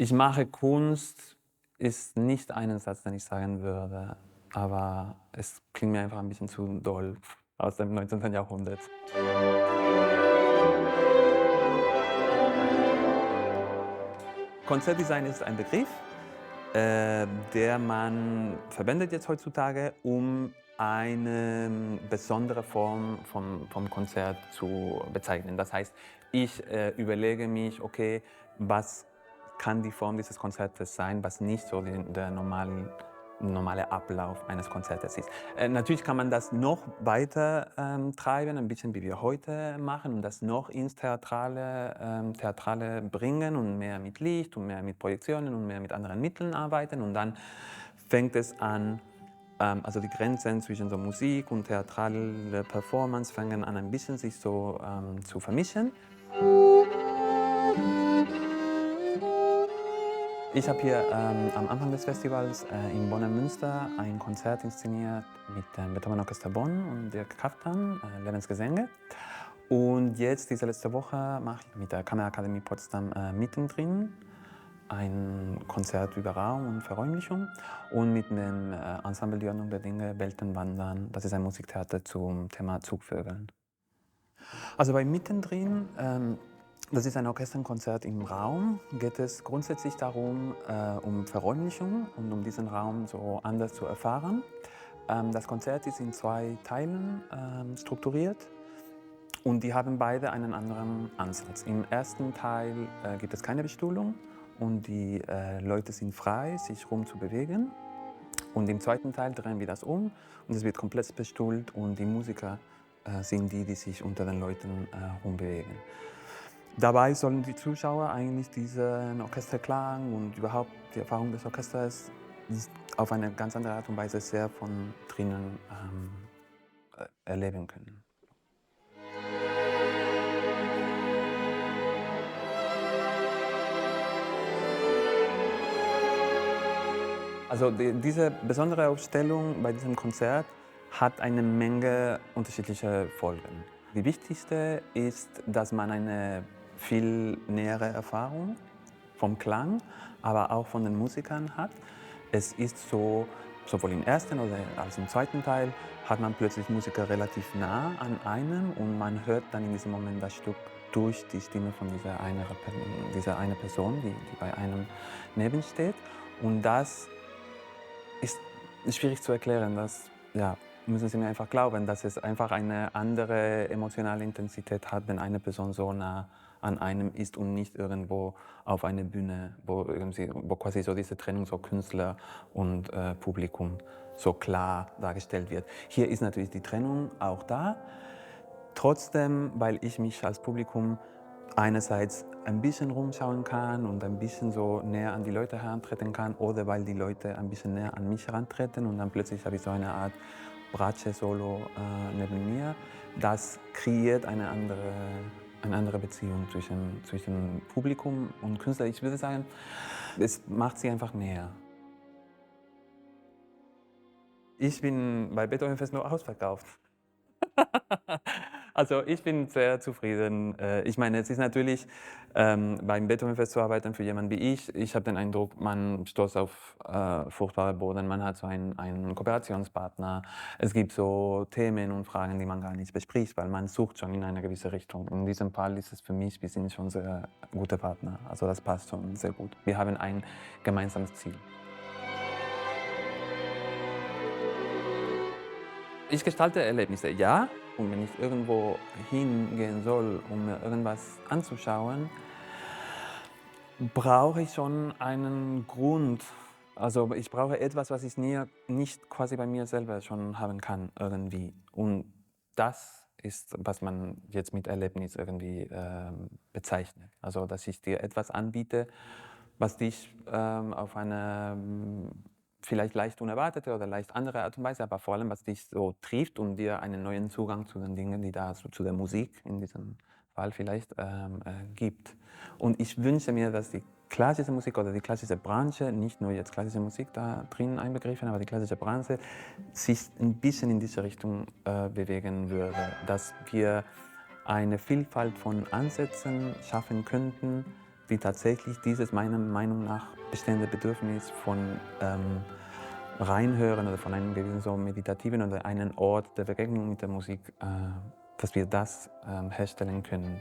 Ich mache Kunst ist nicht einen Satz, den ich sagen würde, aber es klingt mir einfach ein bisschen zu doll aus dem 19. Jahrhundert. Konzertdesign ist ein Begriff, der man verwendet jetzt heutzutage, um eine besondere Form vom Konzert zu bezeichnen. Das heißt, ich überlege mich, okay, was kann die Form dieses Konzertes sein, was nicht so der normale Ablauf eines Konzertes ist. Natürlich kann man das noch weiter treiben, ein bisschen wie wir heute machen, und das noch ins Theatrale bringen und mehr mit Licht und mehr mit Projektionen und mehr mit anderen Mitteln arbeiten. Und dann fängt es an, also die Grenzen zwischen so Musik und theatrale Performance fangen an, ein bisschen sich so zu vermischen. Ich habe hier am Anfang des Festivals in Bonner Münster ein Konzert inszeniert mit dem Beethoven-Orchester Bonn und Dirk Kaftan, Lebensgesänge. Und jetzt, diese letzte Woche, mache ich mit der Kammerakademie Potsdam mittendrin ein Konzert über Raum und Verräumlichung und mit dem Ensemble Die Ordnung der Dinge Weltenwandern. Das ist ein Musiktheater zum Thema Zugvögeln. Also bei Mittendrin, das ist ein Orchesterkonzert im Raum, geht es grundsätzlich darum, um Verräumlichung und um diesen Raum so anders zu erfahren. Das Konzert ist in 2 Teilen strukturiert und die haben beide einen anderen Ansatz. Im ersten Teil gibt es keine Bestuhlung und die Leute sind frei, sich rumzubewegen. Und im zweiten Teil drehen wir das um und es wird komplett bestuhlt und die Musiker sind die, die sich unter den Leuten rumbewegen. Dabei sollen die Zuschauer eigentlich diesen Orchesterklang und überhaupt die Erfahrung des Orchesters auf eine ganz andere Art und Weise sehr von drinnen erleben können. Also diese besondere Ausstellung bei diesem Konzert hat eine Menge unterschiedlicher Folgen. Die wichtigste ist, dass man eine viel nähere Erfahrung vom Klang, aber auch von den Musikern hat. Es ist so, sowohl im ersten als im zweiten Teil hat man plötzlich Musiker relativ nah an einem und man hört dann in diesem Moment das Stück durch die Stimme von dieser eine Person, die bei einem neben steht. Und das ist schwierig zu erklären. Das, ja, müssen Sie mir einfach glauben, dass es einfach eine andere emotionale Intensität hat, wenn eine Person so nah an einem ist und nicht irgendwo auf einer Bühne, wo quasi so diese Trennung so Künstler und Publikum so klar dargestellt wird. Hier ist natürlich die Trennung auch da. Trotzdem, weil ich mich als Publikum einerseits ein bisschen rumschauen kann und ein bisschen so näher an die Leute herantreten kann, oder weil die Leute ein bisschen näher an mich herantreten und dann plötzlich habe ich so eine Art Bratsche-Solo neben mir. Das kreiert eine andere Beziehung zwischen Publikum und Künstler. Ich würde sagen, es macht sie einfach näher. Ich bin bei Beethoven Fest nur ausverkauft. Also, ich bin sehr zufrieden. Ich meine, es ist natürlich, beim Beethovenfest zu arbeiten für jemanden wie ich habe den Eindruck, man stößt auf fruchtbare Boden. Man hat so einen Kooperationspartner. Es gibt so Themen und Fragen, die man gar nicht bespricht, weil man sucht schon in eine gewisse Richtung. In diesem Fall ist es für mich, wir sind schon sehr gute Partner. Also, das passt schon sehr gut. Wir haben ein gemeinsames Ziel. Ich gestalte Erlebnisse, ja. Und wenn ich irgendwo hingehen soll, um mir irgendwas anzuschauen, brauche ich schon einen Grund. Also ich brauche etwas, was ich nicht quasi bei mir selber schon haben kann, irgendwie. Und das ist, was man jetzt mit Erlebnis irgendwie bezeichnet. Also dass ich dir etwas anbiete, was dich auf eine vielleicht leicht unerwartete oder leicht andere Art und Weise, aber vor allem, was dich so trifft und dir einen neuen Zugang zu den Dingen, die da so, zu der Musik in diesem Fall vielleicht gibt. Und ich wünsche mir, dass die klassische Musik oder die klassische Branche, nicht nur jetzt klassische Musik da drin einbegriffen, aber die klassische Branche sich ein bisschen in diese Richtung bewegen würde, dass wir eine Vielfalt von Ansätzen schaffen könnten, wie tatsächlich dieses meiner Meinung nach bestehende Bedürfnis von Reinhören oder von einem gewissen so meditativen oder einen Ort der Begegnung mit der Musik, dass wir das herstellen können.